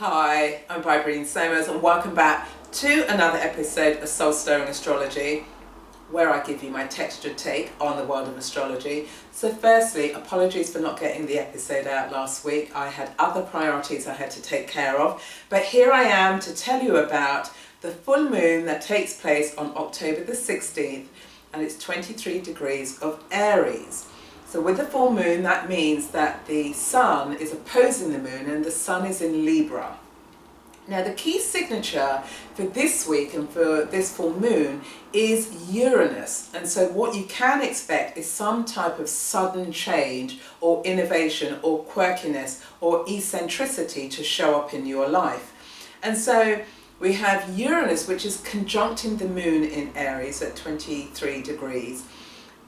Hi, I'm Bybreen and welcome back to another episode of Soul Stirring Astrology, where I give you my textured take on the world of astrology. So firstly, apologies for not getting the episode out last week. I had other priorities I had to take care of, but here I am to tell you about the full moon that takes place on October the 16th, and it's 23 degrees of Aries. So with the full moon, that means that the sun is opposing the moon and the sun is in Libra. Now the key signature for this week and for this full moon is Uranus. And so what you can expect is some type of sudden change or innovation or quirkiness or eccentricity to show up in your life. And so we have Uranus, which is conjuncting the moon in Aries at 23 degrees.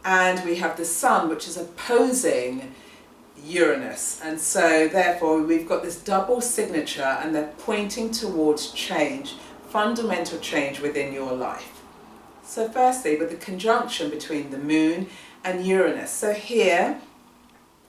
And we have the sun, which is opposing Uranus. And so therefore we've got this double signature and they're pointing towards change, fundamental change within your life. So firstly, with the conjunction between the moon and Uranus. So here,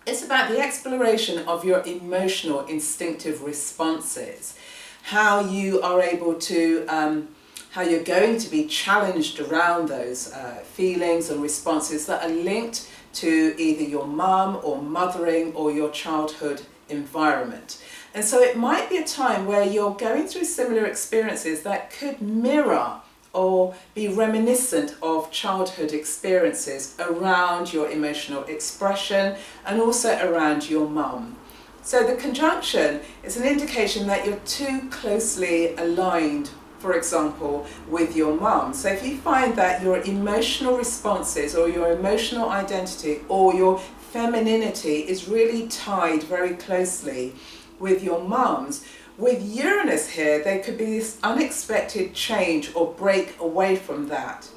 it's about the exploration of your emotional, instinctive responses. How you are able to how you're going to be challenged around those feelings and responses that are linked to either your mum or mothering or your childhood environment. And so it might be a time where you're going through similar experiences that could mirror or be reminiscent of childhood experiences around your emotional expression and also around your mum. So the conjunction is an indication that you're too closely aligned, for example, with your mum. So if you find that your emotional responses or your emotional identity or your femininity is really tied very closely with your mum's, with Uranus here, there could be this unexpected change or break away from that,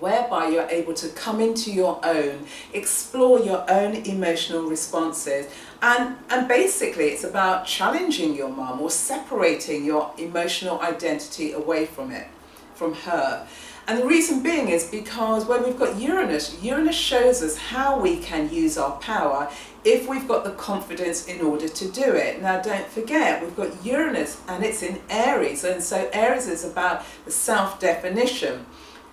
whereby you're able to come into your own, explore your own emotional responses, and basically it's about challenging your mum or separating your emotional identity away from her. And the reason being is because when we've got Uranus shows us how we can use our power if we've got the confidence in order to do it. Now don't forget, we've got Uranus and it's in Aries, and so Aries is about the self-definition.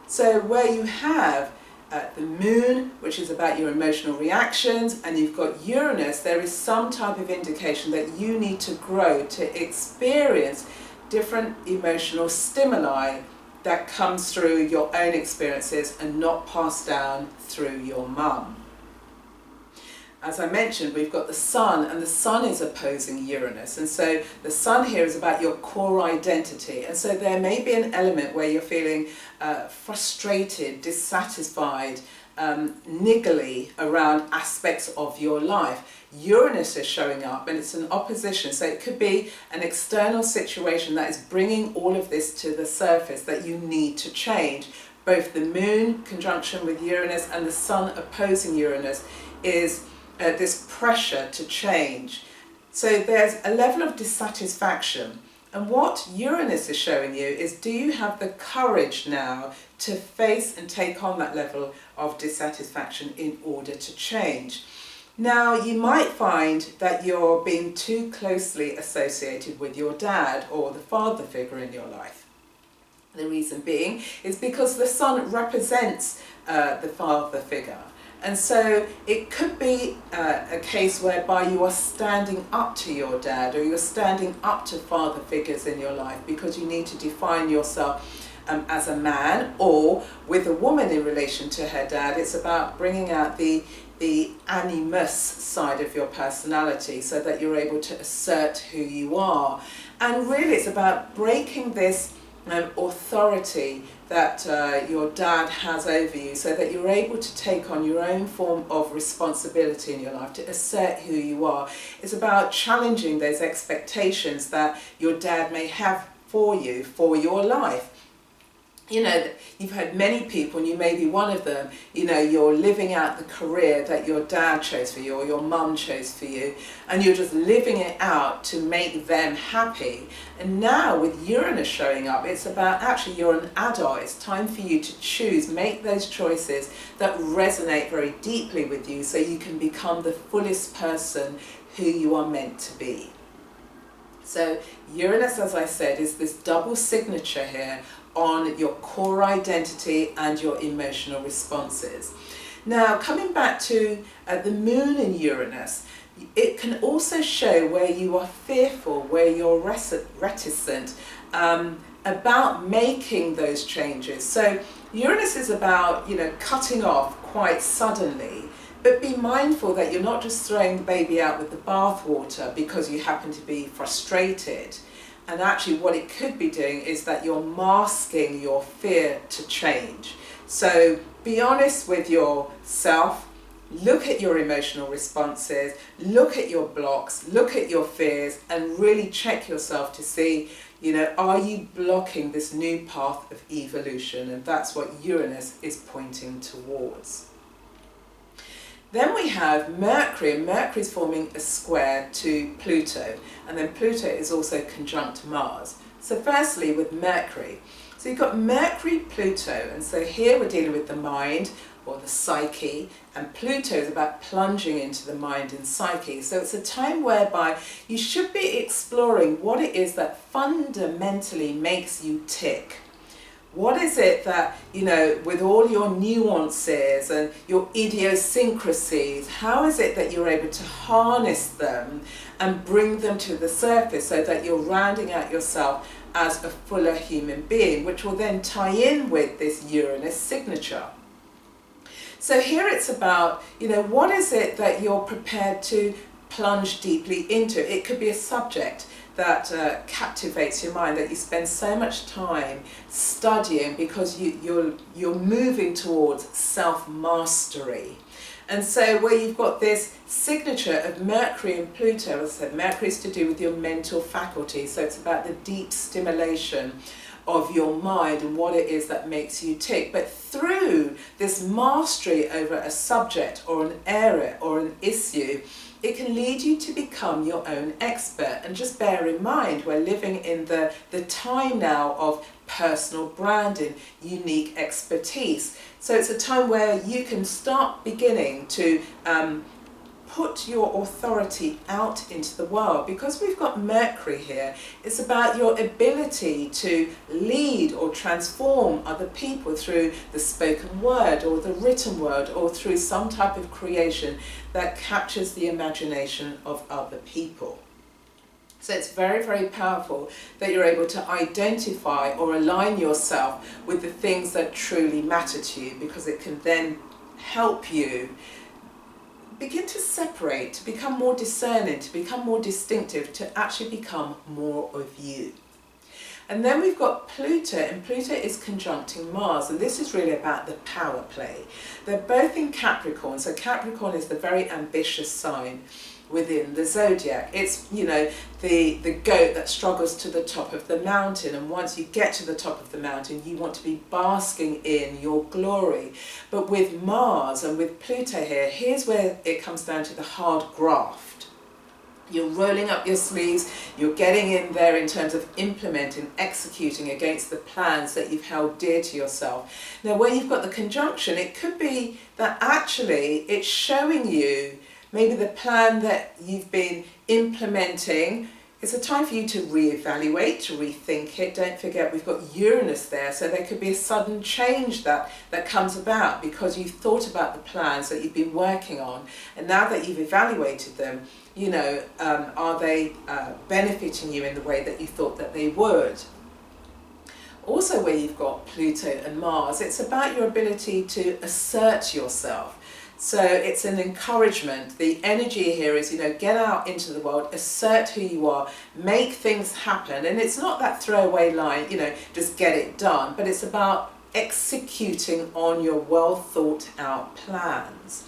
So where you have the moon, which is about your emotional reactions, and you've got Uranus, there is some type of indication that you need to grow to experience different emotional stimuli that comes through your own experiences and not passed down through your mum. As I mentioned, we've got the sun, and the sun is opposing Uranus, and so the sun here is about your core identity, and so there may be an element where you're feeling frustrated, dissatisfied, niggly around aspects of your life. Uranus is showing up and it's an opposition, so it could be an external situation that is bringing all of this to the surface that you need to change. Both the moon conjunction with Uranus and the sun opposing Uranus is this pressure to change. So there's a level of dissatisfaction, and what Uranus is showing you is, do you have the courage now to face and take on that level of dissatisfaction in order to change? Now you might find that you're being too closely associated with your dad or the father figure in your life. The reason being is because the sun represents the father figure. And so it could be a case whereby you are standing up to your dad, or you're standing up to father figures in your life because you need to define yourself as a man, or with a woman in relation to her dad. It's about bringing out the animus side of your personality so that you're able to assert who you are. And really it's about breaking this authority that your dad has over you, so that you're able to take on your own form of responsibility in your life, to assert who you are. It's about challenging those expectations that your dad may have for you, for your life. You know, you've had many people, and you may be one of them, you know, you're living out the career that your dad chose for you or your mum chose for you, and you're just living it out to make them happy. And now with Uranus showing up, it's about actually you're an adult, it's time for you to choose, make those choices that resonate very deeply with you so you can become the fullest person who you are meant to be. So Uranus, as I said, is this double signature here on your core identity and your emotional responses. Now, coming back to the moon in Uranus, it can also show where you are fearful, where you're reticent about making those changes. So Uranus is about, cutting off quite suddenly, but be mindful that you're not just throwing the baby out with the bathwater because you happen to be frustrated. And actually what it could be doing is that you're masking your fear to change. So be honest with yourself, look at your emotional responses, look at your blocks, look at your fears, and really check yourself to see, are you blocking this new path of evolution? And that's what Uranus is pointing towards. Then we have Mercury, and Mercury is forming a square to Pluto, and then Pluto is also conjunct Mars. So firstly with Mercury, so you've got Mercury, Pluto, and so here we're dealing with the mind or the psyche, and Pluto is about plunging into the mind and psyche. So it's a time whereby you should be exploring what it is that fundamentally makes you tick. What is it that, with all your nuances and your idiosyncrasies, how is it that you're able to harness them and bring them to the surface so that you're rounding out yourself as a fuller human being, which will then tie in with this Uranus signature. So here it's about, what is it that you're prepared to plunge deeply into? It could be a subject that captivates your mind, that you spend so much time studying because you're moving towards self-mastery. And so where you've got this signature of Mercury and Pluto, as I said, Mercury is to do with your mental faculty, so it's about the deep stimulation of your mind and what it is that makes you tick. But through this mastery over a subject or an area or an issue, it can lead you to become your own expert. And just bear in mind, we're living in the time now of personal branding, unique expertise. So it's a time where you can start beginning to put your authority out into the world. Because we've got Mercury here, it's about your ability to lead or transform other people through the spoken word or the written word or through some type of creation that captures the imagination of other people. So it's very, very powerful that you're able to identify or align yourself with the things that truly matter to you, because it can then help you begin to separate, to become more discerning, to become more distinctive, to actually become more of you. And then we've got Pluto, and Pluto is conjuncting Mars, and this is really about the power play. They're both in Capricorn, so Capricorn is the very ambitious sign within the zodiac. It's, the goat that struggles to the top of the mountain, and once you get to the top of the mountain you want to be basking in your glory. But with Mars and with Pluto here, here's where it comes down to the hard graft. You're rolling up your sleeves, you're getting in there in terms of implementing, executing against the plans that you've held dear to yourself. Now where you've got the conjunction, it could be that actually it's showing you maybe the plan that you've been implementing. It's a time for you to reevaluate, to rethink it. Don't forget we've got Uranus there, so there could be a sudden change that comes about because you've thought about the plans that you've been working on, and now that you've evaluated them, are they benefiting you in the way that you thought that they would? Also where you've got Pluto and Mars, it's about your ability to assert yourself. So it's an encouragement. The energy here is, get out into the world, assert who you are, make things happen. And it's not that throwaway line, just get it done, but it's about executing on your well thought out plans.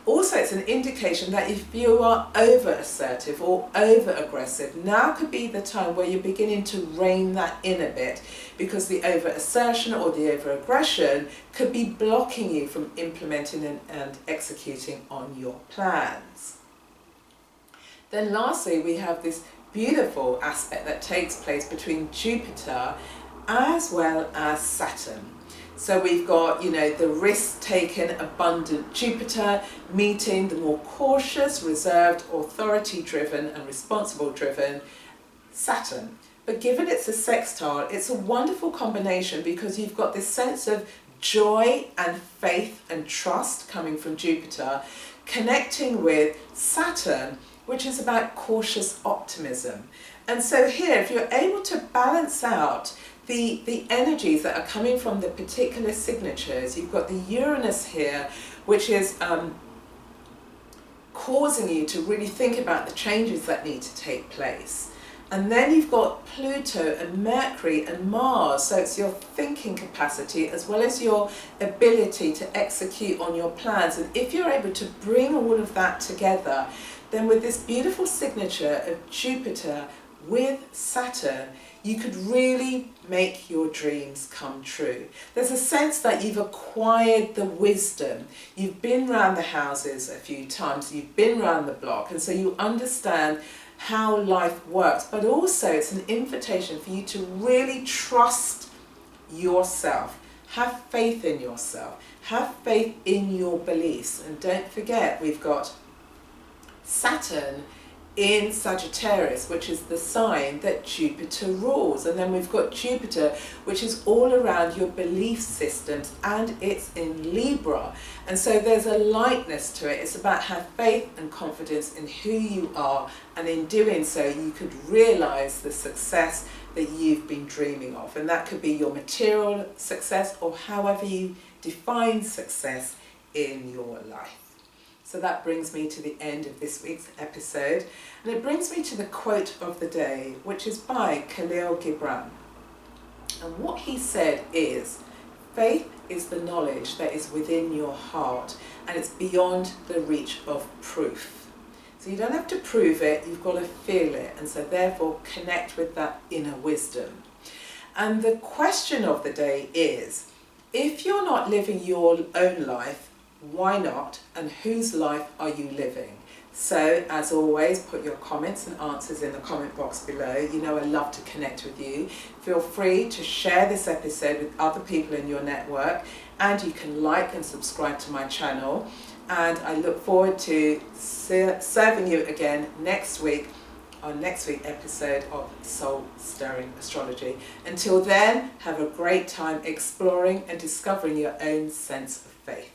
Also, it's an indication that if you are over assertive or over aggressive, now could be the time where you're beginning to rein that in a bit, because the over assertion or the over aggression could be blocking you from implementing and executing on your plans. Then lastly, we have this beautiful aspect that takes place between Jupiter as well as Saturn. So we've got, the risk-taking, abundant Jupiter meeting the more cautious, reserved, authority-driven and responsible-driven Saturn. But given it's a sextile, it's a wonderful combination because you've got this sense of joy and faith and trust coming from Jupiter, connecting with Saturn, which is about cautious optimism. And so here, if you're able to balance out the energies that are coming from the particular signatures, you've got the Uranus here, which is causing you to really think about the changes that need to take place. And then you've got Pluto and Mercury and Mars, so it's your thinking capacity as well as your ability to execute on your plans. And if you're able to bring all of that together, then with this beautiful signature of Jupiter with Saturn, you could really make your dreams come true. There's a sense that you've acquired the wisdom. You've been round the houses a few times, you've been round the block, and so you understand how life works. But also it's an invitation for you to really trust yourself. Have faith in yourself. Have faith in your beliefs. And don't forget, we've got Saturn in Sagittarius, which is the sign that Jupiter rules. And then we've got Jupiter, which is all around your belief systems, and it's in Libra. And so there's a lightness to it. It's about have faith and confidence in who you are, and in doing so you could realize the success that you've been dreaming of. And that could be your material success or however you define success in your life. So that brings me to the end of this week's episode, and it brings me to the quote of the day, which is by Khalil Gibran. And what he said is, faith is the knowledge that is within your heart, and it's beyond the reach of proof. So you don't have to prove it, you've got to feel it, and so therefore connect with that inner wisdom. And the question of the day is, if you're not living your own life, why not, and whose life are you living? So, as always, put your comments and answers in the comment box below. You know I love to connect with you. Feel free to share this episode with other people in your network, and you can like and subscribe to my channel. And I look forward to serving you again next week on next week's episode of Soul Stirring Astrology. Until then, have a great time exploring and discovering your own sense of faith.